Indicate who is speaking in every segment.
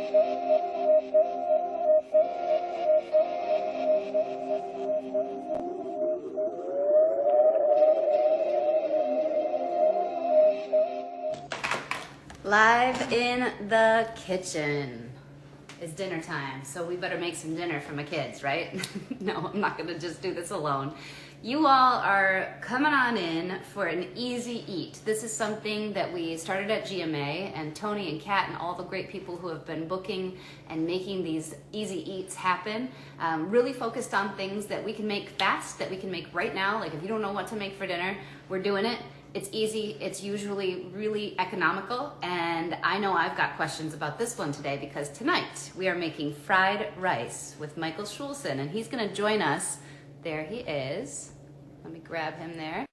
Speaker 1: Live in the kitchen. It's dinner time, so we better make some dinner for my kids, right? No, I'm not gonna just do this alone. You all are coming on in for an easy eat. This is something that we started at GMA, and Tony and Kat and all the great people who have been booking and making these easy eats happen, really focused on things that we can make fast, that we can make right now. Like if you don't know what to make for dinner, we're doing it. It's easy, it's usually really economical, and I know I've got questions about this one today because tonight we are making fried rice with Michael Schulson, and he's gonna join us. There he is. Let me grab him there.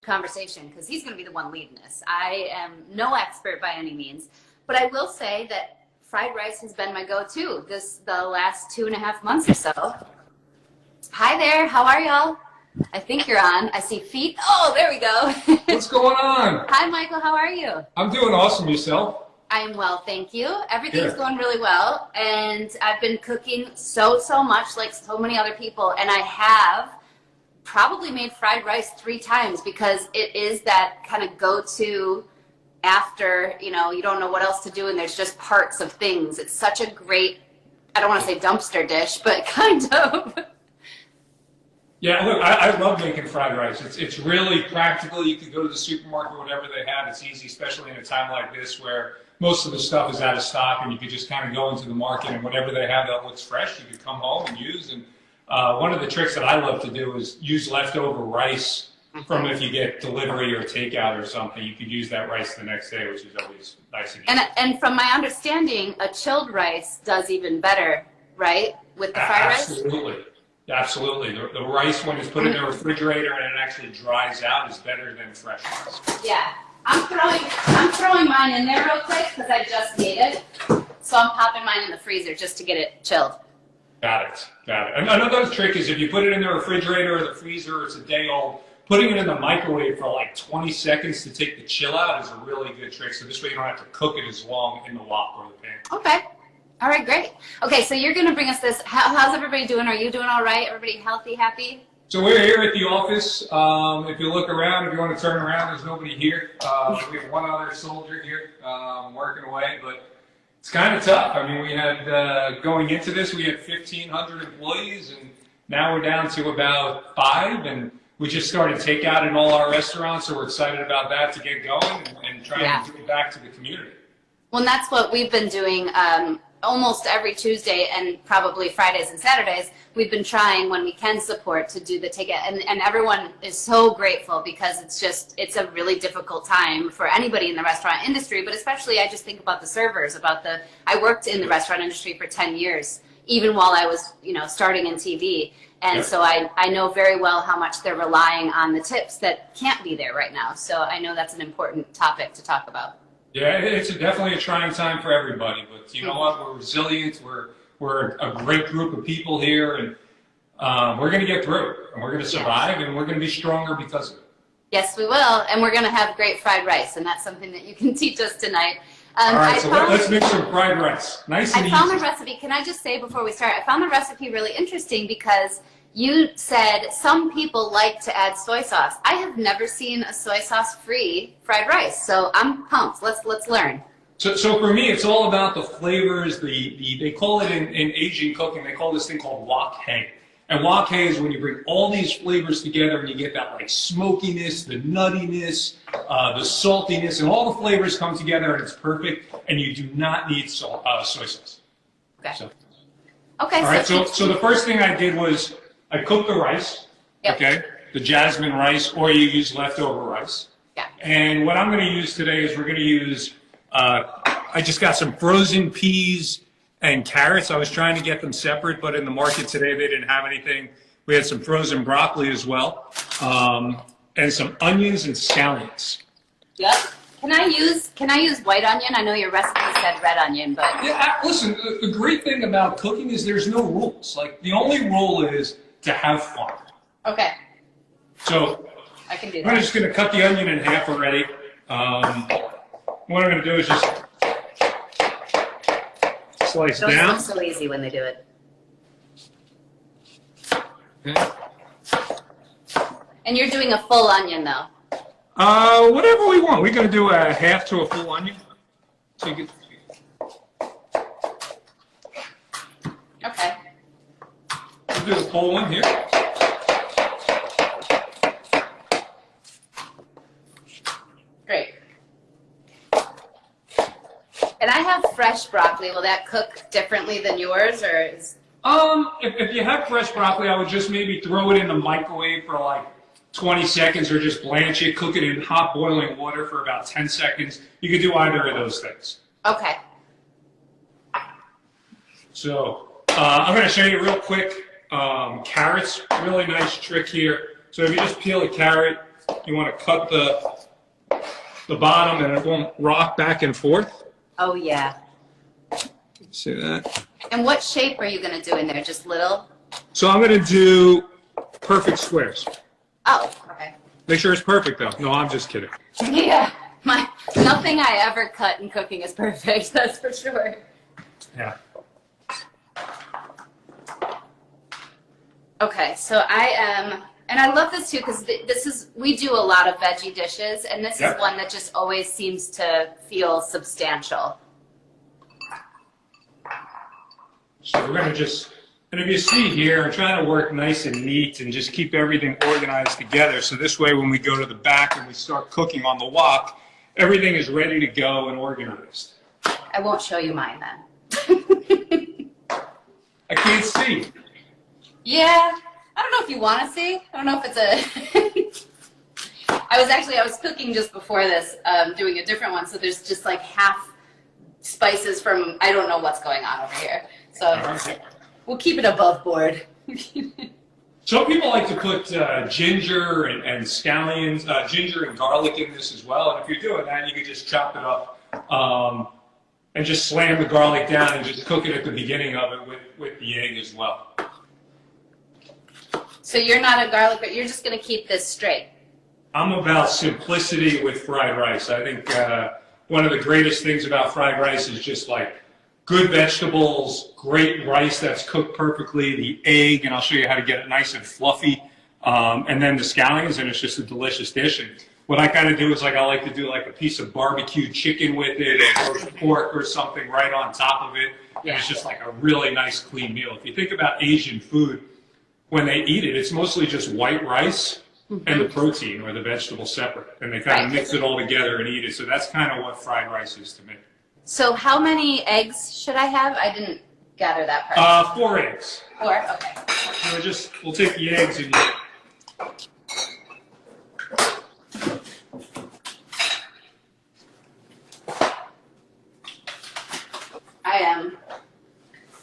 Speaker 1: Conversation, because he's gonna be the one leading this. I am no expert by any means, but I will say that fried rice has been my go-to the last 2.5 months or so. Hi there, how are y'all? I think you're on. I see feet. Oh, there we go.
Speaker 2: What's going on?
Speaker 1: Hi, Michael. How are you?
Speaker 2: I'm doing awesome. Yourself?
Speaker 1: I am well, thank you. Everything's going really well. And I've been cooking so much, like so many other people. And I have probably made fried rice 3 times because it is that kind of go-to after, you know, you don't know what else to do and there's just parts of things. It's such a great, I don't want to say dumpster dish, but kind of.
Speaker 2: Yeah, look, I love making fried rice. It's really practical. You can go to the supermarket, whatever they have. It's easy, especially in a time like this where most of the stuff is out of stock and you could just kind of go into the market and whatever they have that looks fresh, you could come home and use. And one of the tricks that I love to do is use leftover rice from if you get delivery or takeout or something. You could use that rice the next day, which is always nice and easy.
Speaker 1: And from my understanding, a chilled rice does even better, right, with the fried rice?
Speaker 2: Absolutely. Absolutely. The rice, when it's put in the refrigerator and it actually dries out, is better than fresh rice.
Speaker 1: Yeah. I'm throwing mine in there real quick because I just made it. So I'm popping mine in the freezer just to get it chilled.
Speaker 2: Got it. Another trick is if you put it in the refrigerator or the freezer, it's a day old, putting it in the microwave for like 20 seconds to take the chill out is a really good trick. So this way you don't have to cook it as long in the wok or the pan.
Speaker 1: Okay. All right, great. Okay, so you're going to bring us this. How's everybody doing? Are you doing all right? Everybody healthy, happy?
Speaker 2: So we're here at the office. If you look around, if you want to turn around, there's nobody here. We have one other soldier here working away, but it's kind of tough. I mean, we had, going into this, we had 1,500 employees, and now we're down to about 5, and we just started takeout in all our restaurants, so we're excited about that to get going and trying to give back to the community.
Speaker 1: Well, and that's what we've been doing. Almost every Tuesday and probably Fridays and Saturdays, we've been trying when we can support to do the ticket. And everyone is so grateful because it's a really difficult time for anybody in the restaurant industry, but especially I just think about the servers, I worked in the restaurant industry for 10 years, even while I was, starting in TV. And so I know very well how much they're relying on the tips that can't be there right now. So I know that's an important topic to talk about.
Speaker 2: Yeah, it's definitely a trying time for everybody, but you know what? We're resilient. We're a great group of people here, and we're going to get through it, and we're going to survive, and we're going to be stronger because of it.
Speaker 1: Yes, we will, and we're going to have great fried rice, and that's something that you can teach us tonight.
Speaker 2: All right, let's make some fried rice. Nice and easy.
Speaker 1: I found the recipe. Can I just say before we start, I found the recipe really interesting because you said some people like to add soy sauce. I have never seen a soy sauce-free fried rice, so I'm pumped. Let's learn.
Speaker 2: So for me, it's all about the flavors. They call it in Asian cooking, they call this thing called wok hei. And wok hei is when you bring all these flavors together and you get that like smokiness, the nuttiness, the saltiness, and all the flavors come together and it's perfect. And you do not need soy sauce.
Speaker 1: Okay.
Speaker 2: So,
Speaker 1: okay.
Speaker 2: All right. So the first thing I did was I cooked the rice, okay, the jasmine rice, or you use leftover rice.
Speaker 1: Yeah.
Speaker 2: And what I'm going to use today is we're going to use, I just got some frozen peas and carrots. I was trying to get them separate, but in the market today they didn't have anything. We had some frozen broccoli as well, and some onions and scallions.
Speaker 1: Yep. Can I use white onion? I know your recipe said red onion, but
Speaker 2: yeah. Listen, the great thing about cooking is there's no rules. Like the only rule is to have fun.
Speaker 1: Okay.
Speaker 2: So
Speaker 1: I can do that.
Speaker 2: I'm just going to cut the onion in half already. What I'm going to do is just slice
Speaker 1: Those
Speaker 2: down.
Speaker 1: look so easy when they do it.
Speaker 2: Okay.
Speaker 1: And you're doing a full onion, though.
Speaker 2: Whatever we want. We're going to do a half to a full onion. So you get.
Speaker 1: Okay.
Speaker 2: We'll do the full one here.
Speaker 1: Great. And I have fresh broccoli. Will that cook differently than yours, or is?
Speaker 2: If you have fresh broccoli, I would just maybe throw it in the microwave for like 20 seconds, or just blanch it, cook it in hot boiling water for about 10 seconds. You could do either of those things.
Speaker 1: Okay.
Speaker 2: So I'm going to show you real quick carrots. Really nice trick here. So if you just peel a carrot, you want to cut the bottom and it won't rock back and forth.
Speaker 1: Oh, yeah.
Speaker 2: See that?
Speaker 1: And what shape are you going to do in there? Just little?
Speaker 2: So I'm going to do perfect squares.
Speaker 1: Oh, okay.
Speaker 2: Make sure it's perfect, though. No, I'm just kidding.
Speaker 1: Yeah. Nothing I ever cut in cooking is perfect, that's for sure.
Speaker 2: Yeah.
Speaker 1: Okay, so I am, and I love this too because we do a lot of veggie dishes, and this is one that just always seems to feel substantial.
Speaker 2: So we're going to just, and if you see here, I'm trying to work nice and neat and just keep everything organized together. So this way, when we go to the back and we start cooking on the wok, everything is ready to go and organized.
Speaker 1: I won't show you mine then.
Speaker 2: I can't see.
Speaker 1: Yeah, I don't know if you want to see. I don't know if it's a. I was cooking just before this, doing a different one. So there's just like half spices from, I don't know what's going on over here. So we'll keep it above board.
Speaker 2: Some people like to put ginger and scallions, ginger and garlic in this as well. And if you're doing that, you can just chop it up and just slam the garlic down and just cook it at the beginning of it with the egg as well.
Speaker 1: So you're not a garlic, but you're just going to keep this straight.
Speaker 2: I'm about simplicity with fried rice. I think one of the greatest things about fried rice is just like good vegetables, great rice that's cooked perfectly, the egg, and I'll show you how to get it nice and fluffy, and then the scallions, and it's just a delicious dish. And what I kind of do is like I like to do like a piece of barbecued chicken with it, or roast pork or something right on top of it. And it's just like a really nice clean meal. If you think about Asian food, when they eat it, it's mostly just white rice and the protein or the vegetable separate, and they kind of mix it all together and eat it. So that's kind of what fried rice is to me. So
Speaker 1: how many eggs should I have? I didn't gather that part.
Speaker 2: 4 eggs.
Speaker 1: 4, okay.
Speaker 2: So we'll take the eggs and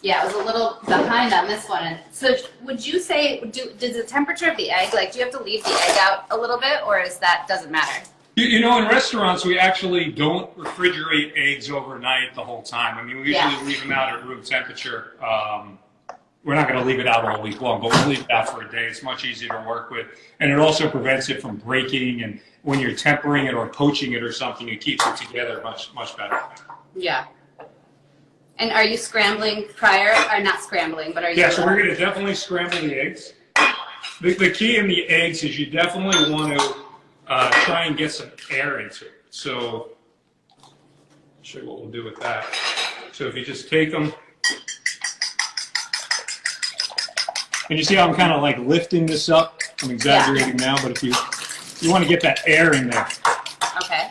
Speaker 1: yeah, I was a little behind on this one. So would you say, does the temperature of the egg, like do you have to leave the egg out a little bit, or is that doesn't matter?
Speaker 2: You know, in restaurants, we actually don't refrigerate eggs overnight the whole time. I mean, we usually leave them out at room temperature. We're not going to leave it out all week long, but we'll leave it out for a day. It's much easier to work with. And it also prevents it from breaking. And when you're tempering it or poaching it or something, it keeps it together much, much better.
Speaker 1: Yeah. And are you scrambling prior? Or not scrambling, but are you?
Speaker 2: Yeah, so we're going to definitely scramble the eggs. The key in the eggs is you definitely want to try and get some air into it. So I'll show you what we'll do with that. So if you just take them, and you see how I'm kind of like lifting this up? I'm exaggerating now, but if you want to get that air in there.
Speaker 1: Okay.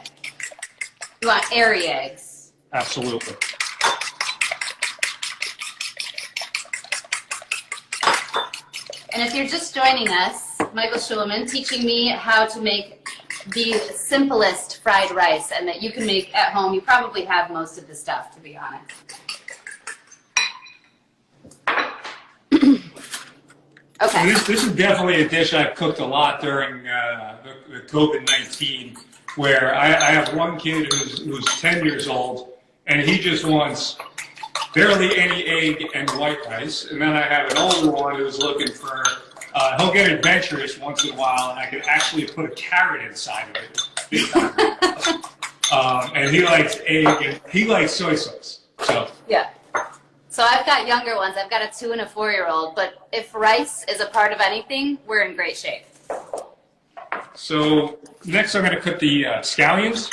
Speaker 1: You want airy eggs.
Speaker 2: Absolutely.
Speaker 1: And if you're just joining us, Michael Schulson teaching me how to make the simplest fried rice, and that you can make at home. You probably have most of the stuff, to be honest. Okay.
Speaker 2: So this is definitely a dish I've cooked a lot during the COVID-19, where I have one kid who's 10 years old, and he just wants barely any egg and white rice. And then I have an older one who's looking for, he'll get adventurous once in a while, and I can actually put a carrot inside of it. And he likes egg, and he likes soy sauce. So
Speaker 1: yeah. So I've got younger ones. I've got a 2- and a 4-year-old. But if rice is a part of anything, we're in great shape.
Speaker 2: So next I'm going to cook the scallions.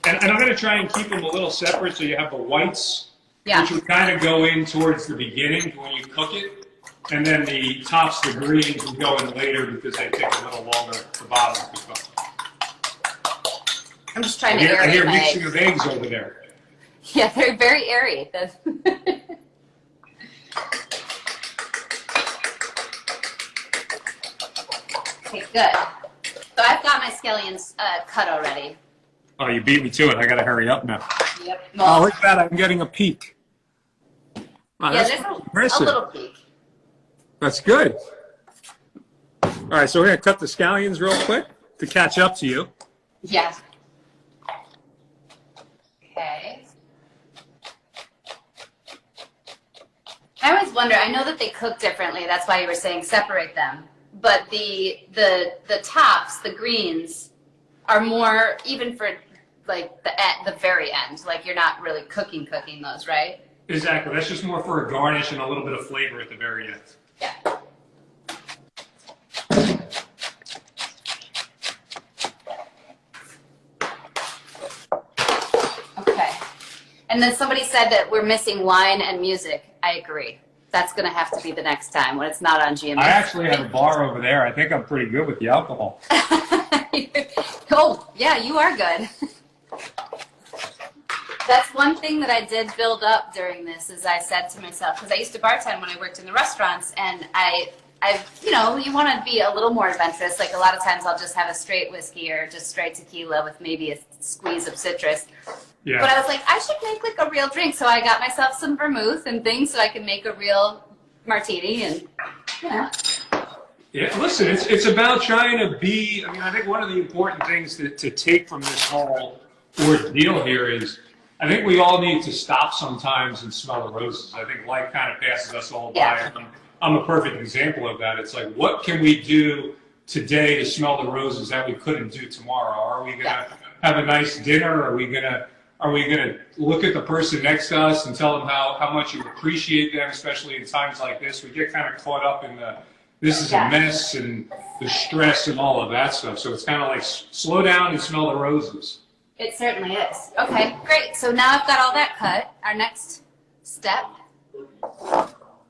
Speaker 2: And I'm going to try and keep them a little separate so you have the whites, which would kind of go in towards the beginning when you cook it. And then the tops, the greens, will go in later because they take a little longer at the bottom to cook.
Speaker 1: I'm just trying to aerate
Speaker 2: I hear
Speaker 1: my
Speaker 2: mixing
Speaker 1: eggs.
Speaker 2: of eggs over there.
Speaker 1: Yeah, they're very airy. Okay, good. So I've got my scallions cut already.
Speaker 2: Oh, you beat me to it. I got to hurry up now.
Speaker 1: Yep.
Speaker 2: Oh, look at that. I'm getting a peek. Wow,
Speaker 1: Yeah,
Speaker 2: that's
Speaker 1: there's a
Speaker 2: impressive.
Speaker 1: little peak.
Speaker 2: That's good. All right, so we're going to cut the scallions real quick to catch up to you.
Speaker 1: Yeah. Okay. I always wonder, I know that they cook differently, that's why you were saying separate them, but the tops, the greens, are more, even for like the very end, like you're not really cooking those, right?
Speaker 2: Exactly. That's just more for a garnish and a little bit of flavor at the very end.
Speaker 1: Yeah. Okay. And then somebody said that we're missing wine and music. I agree. That's going to have to be the next time when it's not on GMA.
Speaker 2: I actually have a bar over there. I think I'm pretty good with the alcohol.
Speaker 1: Oh, yeah, you are good. That's one thing that I did build up during this, is I said to myself, because I used to bartend when I worked in the restaurants, and you know, you want to be a little more adventurous. Like a lot of times I'll just have a straight whiskey or just straight tequila with maybe a squeeze of citrus.
Speaker 2: Yeah.
Speaker 1: But I was like, I should make like a real drink. So I got myself some vermouth and things so I can make a real martini and, you know.
Speaker 2: Yeah, listen, it's about trying to be, I mean, I think one of the important things to take from this whole ordeal here is, I think we all need to stop sometimes and smell the roses. I think life kind of passes us all by.
Speaker 1: Yeah.
Speaker 2: I'm a perfect example of that. It's like, what can we do today to smell the roses that we couldn't do tomorrow? Are we going to have a nice dinner? Are we going to look at the person next to us and tell them how much you appreciate them, especially in times like this? We get kind of caught up in this is a mess and the stress and all of that stuff. So it's kind of like slow down and smell the roses.
Speaker 1: It certainly is. Okay, great. So now I've got all that cut. Our next step.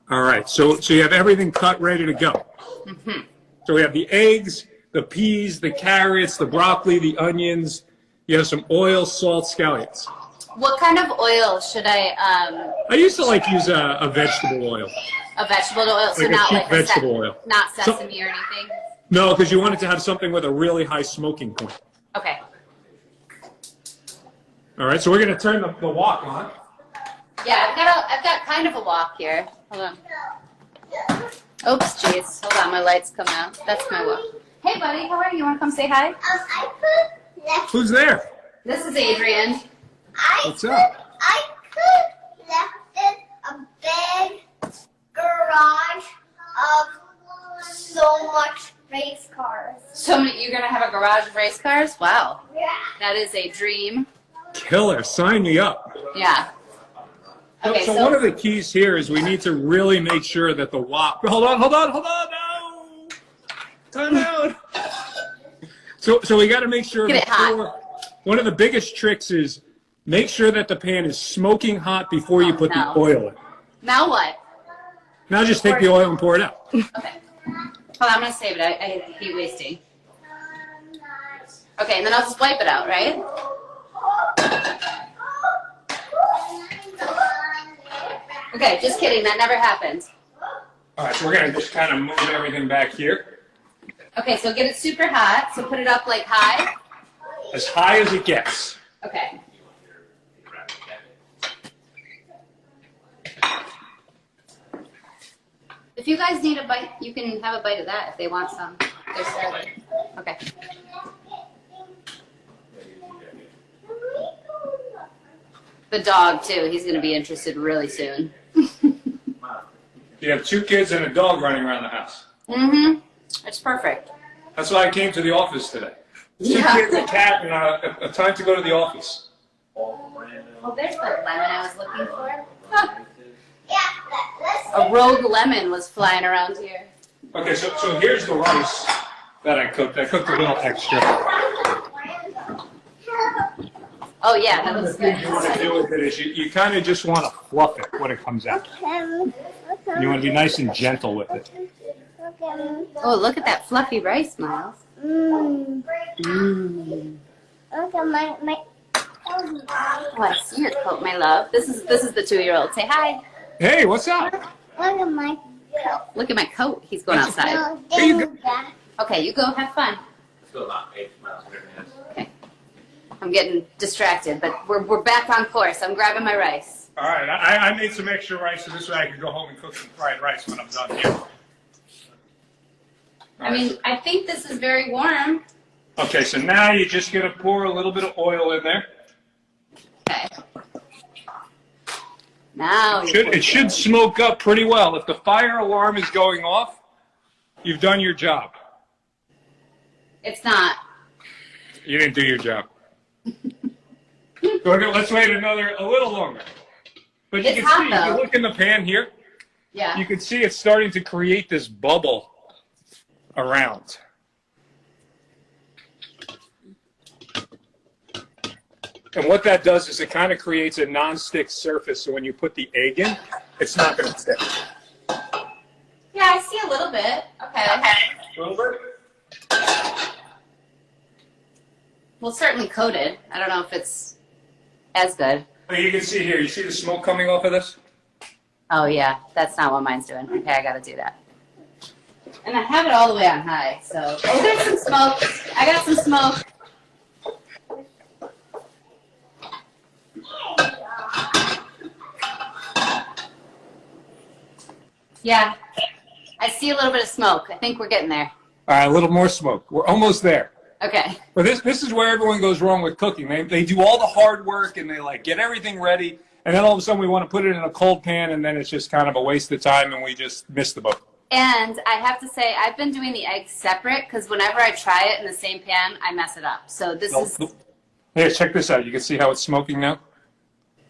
Speaker 2: All right, so you have everything cut, ready to go.
Speaker 1: Mm-hmm.
Speaker 2: So we have the eggs, the peas, the carrots, the broccoli, the onions. You have some oil, salt, scallions.
Speaker 1: What kind of oil should I
Speaker 2: used to use a vegetable oil.
Speaker 1: A vegetable oil, so
Speaker 2: Like a
Speaker 1: not
Speaker 2: cheap
Speaker 1: like
Speaker 2: vegetable oil.
Speaker 1: Not sesame or anything?
Speaker 2: No, because you want it to have something with a really high smoking point.
Speaker 1: Okay.
Speaker 2: All right, so we're going to turn the wok on.
Speaker 1: Yeah, I've got kind of a wok here. Hold on. Oops, jeez. Hold on, my lights come out. That's my wok. Hey, buddy, how are you? You want to come say hi?
Speaker 2: Who's there?
Speaker 1: This is Adrian.
Speaker 2: What's up?
Speaker 3: I could left a big garage of so much race cars.
Speaker 1: So you're going to have a garage of race cars? Wow.
Speaker 3: Yeah.
Speaker 1: That is a dream.
Speaker 2: Killer, sign me up.
Speaker 1: Yeah. Okay,
Speaker 2: so one of the keys here is we need to really make sure that the wok. Hold on, no! Time out. So we got to make sure
Speaker 1: Get it hot.
Speaker 2: One of the biggest tricks is make sure that the pan is smoking hot before you put the oil in.
Speaker 1: Now what?
Speaker 2: Now just take the oil and pour it out.
Speaker 1: Okay. Hold on, I'm going to save it. I hate wasting. Okay, and then I'll just wipe it out, right? Okay, just kidding. That never happened.
Speaker 2: All right, so we're going to just kind of move everything back here.
Speaker 1: Okay, so get it super hot. So put it up like high.
Speaker 2: As high as it gets.
Speaker 1: Okay. If you guys need a bite, you can have a bite of that if they want some. There's salad. Okay. The dog, too. He's going to be interested really soon.
Speaker 2: You have 2 kids and a dog running around the house.
Speaker 1: Mm-hmm. It's perfect.
Speaker 2: That's why I came to the office today. 2 kids, a cat, and a time to go to the office.
Speaker 1: Oh, there's the lemon I was looking for. Huh. A rogue lemon was flying around here.
Speaker 2: Okay, so here's the rice that I cooked. I cooked a little extra.
Speaker 1: Oh yeah, that
Speaker 2: One of the
Speaker 1: looks
Speaker 2: things you want to
Speaker 1: good.
Speaker 2: do with it is you kind of just want to fluff it when it comes out. You want to be nice and gentle with it.
Speaker 1: Oh, look at that fluffy rice, Miles.
Speaker 3: Mmm.
Speaker 1: Mmm.
Speaker 3: Look at my.
Speaker 1: Oh, I see your coat, my love. This is the 2-year-old. Say hi.
Speaker 2: Hey, what's up?
Speaker 3: Look at my.
Speaker 1: Look at my coat. He's going outside.
Speaker 3: No,
Speaker 2: Here you go.
Speaker 3: that.
Speaker 1: Okay, you go have fun.
Speaker 4: Still about 8 miles per minute.
Speaker 1: Okay. I'm getting distracted, but we're back on course. I'm grabbing my rice.
Speaker 2: All right, I made some extra rice so this way I can go home and cook some fried rice when I'm done here.
Speaker 1: I mean, I think this is very warm.
Speaker 2: Okay, so now you're just going to pour a little bit of oil in there.
Speaker 1: Okay. Now
Speaker 2: It should smoke up pretty well. If the fire alarm is going off, you've done your job.
Speaker 1: It's not.
Speaker 2: You didn't do your job. So let's wait a little longer. But you
Speaker 1: It's
Speaker 2: can
Speaker 1: hot,
Speaker 2: see, if you
Speaker 1: though.
Speaker 2: look in the pan here,
Speaker 1: Yeah.
Speaker 2: you can see it's starting to create this bubble around. And what that does is it kind of creates a non-stick surface, so when you put the egg in, it's not going to stick.
Speaker 1: Yeah, I see a little bit. Okay.
Speaker 2: A little bit?
Speaker 1: Well, certainly coated. I don't know if it's as good.
Speaker 2: You can see here, you see the smoke coming off of this?
Speaker 1: Oh, yeah. That's not what mine's doing. Okay, I got to do that. And I have it all the way on high, so... Oh, there's some smoke. I got some smoke. Yeah. I see a little bit of smoke. I think we're getting there.
Speaker 2: All right, a little more smoke. We're almost there.
Speaker 1: Okay.
Speaker 2: But this is where everyone goes wrong with cooking. They do all the hard work and they like get everything ready, and then all of a sudden we want to put it in a cold pan, and then it's just kind of a waste of time, and we just miss the boat.
Speaker 1: And I have to say, I've been doing the eggs separate because whenever I try it in the same pan, I mess it up. So this is...
Speaker 2: Here, check this out. You can see how it's smoking now?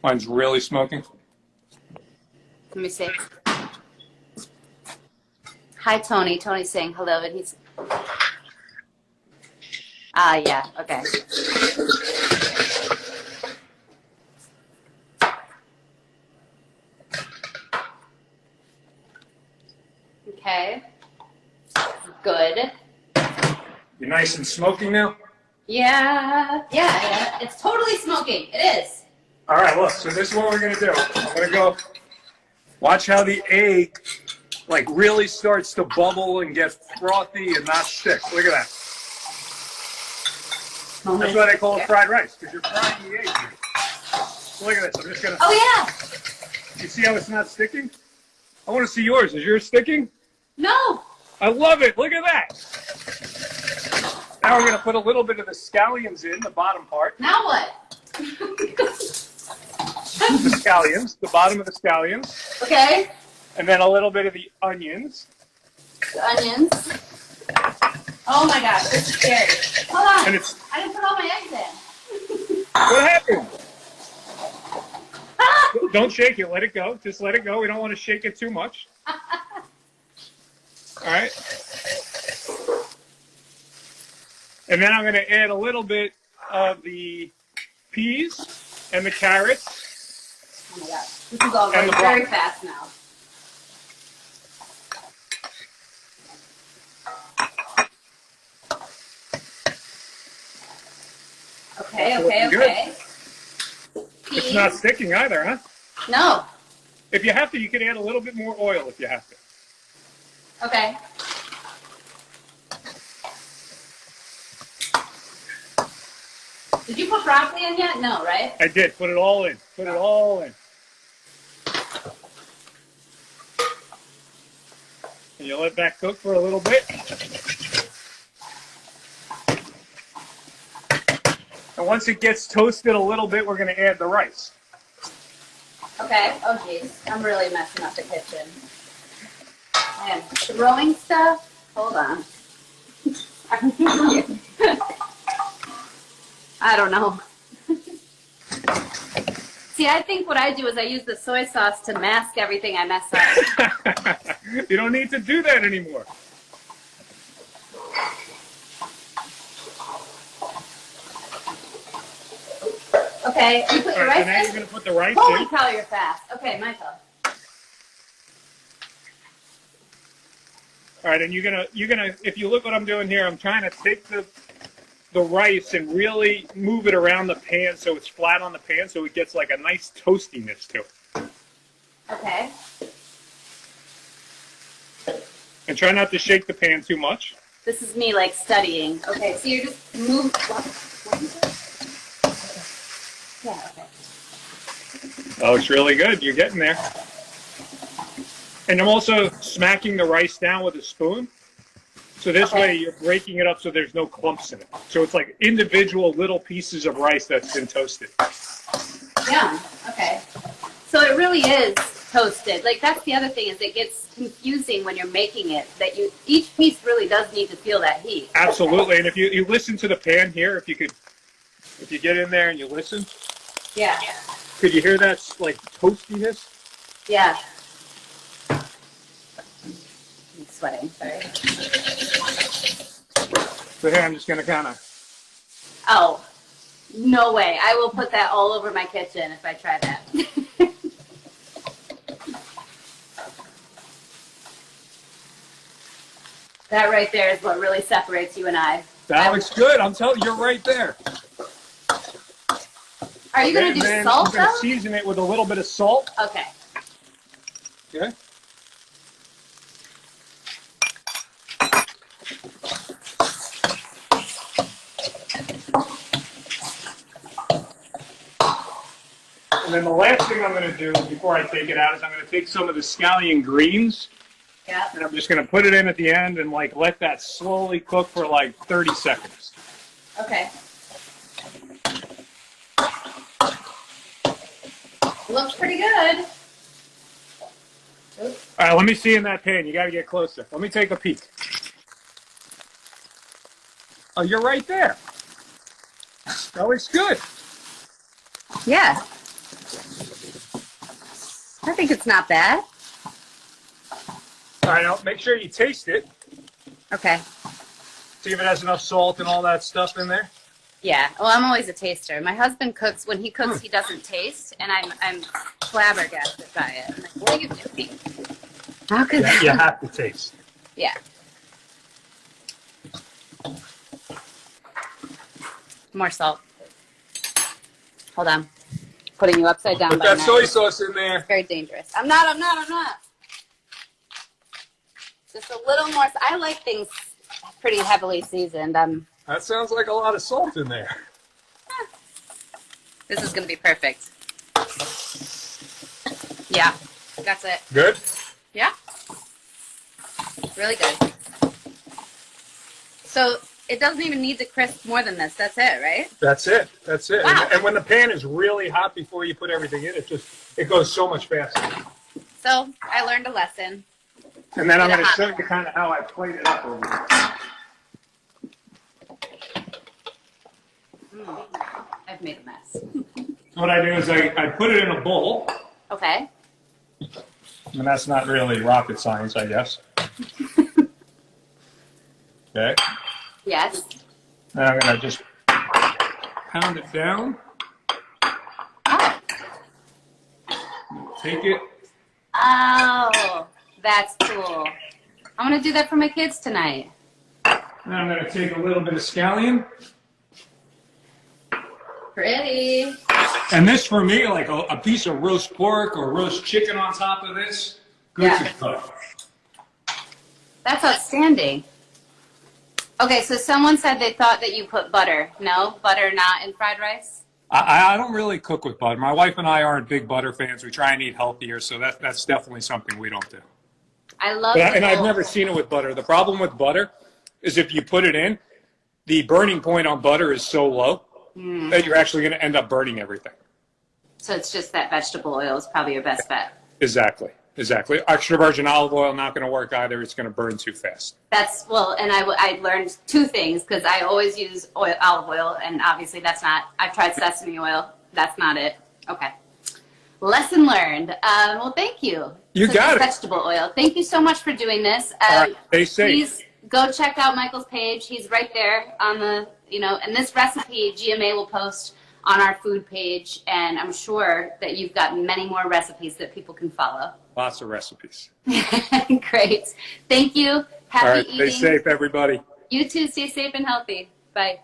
Speaker 2: Mine's really smoking.
Speaker 1: Let me see. Hi, Tony. Tony's saying hello, and he's... Ah, yeah. Okay. Okay. Good.
Speaker 2: You're nice and smoking now?
Speaker 1: Yeah. It's totally smoking. It is.
Speaker 2: All right, look. So this is what we're going to do. I'm going to go watch how the egg like really starts to bubble and get frothy and not stick. Look at that. That's why they call it fried rice, because you're frying the egg. Look at this. I'm just going to...
Speaker 1: Oh, yeah.
Speaker 2: You see how it's not sticking? I want to see yours. Is yours sticking?
Speaker 1: No.
Speaker 2: I love it. Look at that. Now we're going to put a little bit of the scallions in, the bottom part.
Speaker 1: Now what?
Speaker 2: The scallions, the bottom of the scallions.
Speaker 1: Okay.
Speaker 2: And then a little bit of the onions.
Speaker 1: The onions. Oh, my gosh. This is scary. Hold on.
Speaker 2: And it's...
Speaker 1: I didn't put all my eggs in.
Speaker 2: What happened?
Speaker 1: Ah!
Speaker 2: Don't shake it. Let it go. Just let it go. We don't want to shake it too much. All right. And then I'm going to add a little bit of the peas and the carrots.
Speaker 1: Oh my gosh. This is all going
Speaker 2: And the
Speaker 1: very
Speaker 2: broccoli.
Speaker 1: fast now. Okay.
Speaker 2: Good.
Speaker 1: Peas.
Speaker 2: It's not sticking either, huh?
Speaker 1: No.
Speaker 2: If you have to, you can add a little bit more oil if you have to.
Speaker 1: Okay. Did you put broccoli in yet? No, right?
Speaker 2: I did. Put it all in. Put it all in. And you let that cook for a little bit. And once it gets toasted a little bit, we're going to add the rice.
Speaker 1: Okay. Oh, jeez. I'm really messing up the kitchen. I am throwing stuff. Hold on. I don't know. See, I think what I do is I use the soy sauce to mask everything I mess up.
Speaker 2: You don't need to do that anymore.
Speaker 1: Okay, you put your
Speaker 2: All right, so
Speaker 1: rice
Speaker 2: now
Speaker 1: in?
Speaker 2: you're going to put the rice
Speaker 1: Holy
Speaker 2: in.
Speaker 1: cow, you're fast. Okay, Michael.
Speaker 2: All right, and you're gonna if you look what I'm doing here, I'm trying to take the rice and really move it around the pan so it's flat on the pan so it gets like a nice toastiness to it.
Speaker 1: Okay.
Speaker 2: And try not to shake the pan too much.
Speaker 1: This is me like studying. Okay, so you're just move. What is it? Yeah, okay.
Speaker 2: Oh, it's really good. You're getting there. And I'm also smacking the rice down with a spoon. So this way you're breaking it up so there's no clumps in it. So it's like individual little pieces of rice that's been toasted.
Speaker 1: Yeah, okay. So it really is toasted. Like that's the other thing is it gets confusing when you're making it that each piece really does need to feel that heat.
Speaker 2: Absolutely. And if you listen to the pan here, if you get in there and you listen.
Speaker 1: Yeah.
Speaker 2: Could you hear that like toastiness?
Speaker 1: Yeah. I'm sweating, sorry.
Speaker 2: So here I'm just gonna kinda.
Speaker 1: Oh, no way. I will put that all over my kitchen if I try that. That right there is what really separates you and I.
Speaker 2: That looks good. I'm telling you, you're right there.
Speaker 1: Are you going to do salt,
Speaker 2: I'm going
Speaker 1: though?
Speaker 2: to season it with a little bit of salt.
Speaker 1: Okay.
Speaker 2: Okay. And then the last thing I'm going to do before I take it out is I'm going to take some of the scallion greens.
Speaker 1: Yeah.
Speaker 2: And I'm just going to put it in at the end and like let that slowly cook for like 30 seconds.
Speaker 1: Okay. Looks pretty good. Oops.
Speaker 2: All right, let me see in that pan. You got to get closer. Let me take a peek. Oh, you're right there. That looks good.
Speaker 1: Yeah. I think it's not bad.
Speaker 2: All right, now make sure you taste it.
Speaker 1: Okay.
Speaker 2: See if it has enough salt and all that stuff in there.
Speaker 1: Yeah. Well, I'm always a taster. My husband cooks. When he cooks, he doesn't taste, and I'm flabbergasted by it. I'm like, what are you doing? How could
Speaker 2: You have to taste.
Speaker 1: Yeah. More salt. Hold on. Putting you upside down.
Speaker 2: Put
Speaker 1: by
Speaker 2: that
Speaker 1: now.
Speaker 2: soy sauce in there.
Speaker 1: It's very dangerous. I'm not. Just a little more. I like things pretty heavily seasoned.
Speaker 2: That sounds like a lot of salt in there.
Speaker 1: This is going to be perfect. Yeah. That's it.
Speaker 2: Good?
Speaker 1: Yeah. Really good. So it doesn't even need to crisp more than this. That's it, right?
Speaker 2: That's it. That's it.
Speaker 1: Wow.
Speaker 2: And when the pan is really hot before you put everything in, it goes so much faster.
Speaker 1: So I learned a lesson.
Speaker 2: And then I'm
Speaker 1: Get
Speaker 2: going
Speaker 1: a
Speaker 2: to
Speaker 1: hot
Speaker 2: show you
Speaker 1: pan.
Speaker 2: kind of how I plate it up over here.
Speaker 1: I've made a mess.
Speaker 2: What I do is I put it in a bowl.
Speaker 1: Okay.
Speaker 2: And that's not really rocket science, I guess. Okay.
Speaker 1: Yes.
Speaker 2: Then I'm going to just pound it down.
Speaker 1: Oh.
Speaker 2: Take it.
Speaker 1: Oh, that's cool. I'm going to do that for my kids tonight.
Speaker 2: Then I'm going to take a little bit of scallion.
Speaker 1: Pretty.
Speaker 2: And this for me, like a piece of roast pork or roast chicken on top of this. Good
Speaker 1: Yeah.
Speaker 2: to cook.
Speaker 1: That's outstanding. Okay, so someone said they thought that you put butter. No? Butter not in fried rice?
Speaker 2: I don't really cook with butter. My wife and I aren't big butter fans. We try and eat healthier, so that's definitely something we don't do.
Speaker 1: I love
Speaker 2: And I've
Speaker 1: whole-
Speaker 2: never seen it with butter. The problem with butter is if you put it in, the burning point on butter is so low that you're actually going to end up burning everything.
Speaker 1: So it's just that vegetable oil is probably your best bet.
Speaker 2: Exactly. Extra virgin olive oil, not going to work either. It's going to burn too fast.
Speaker 1: That's, well, and I learned two things because I always use olive oil, and obviously that's not, I've tried sesame oil. That's not it. Okay. Lesson learned. Well, thank you.
Speaker 2: You got it.
Speaker 1: Vegetable oil. Thank you so much for doing this.
Speaker 2: All right, stay safe.
Speaker 1: Please go check out Michael's page. He's right there on the, and this recipe GMA will post on our food page, and I'm sure that you've got many more recipes that people can follow.
Speaker 2: Lots of recipes.
Speaker 1: Great. Thank you. Happy
Speaker 2: All right,
Speaker 1: eating.
Speaker 2: stay safe, everybody.
Speaker 1: You too. Stay safe and healthy. Bye.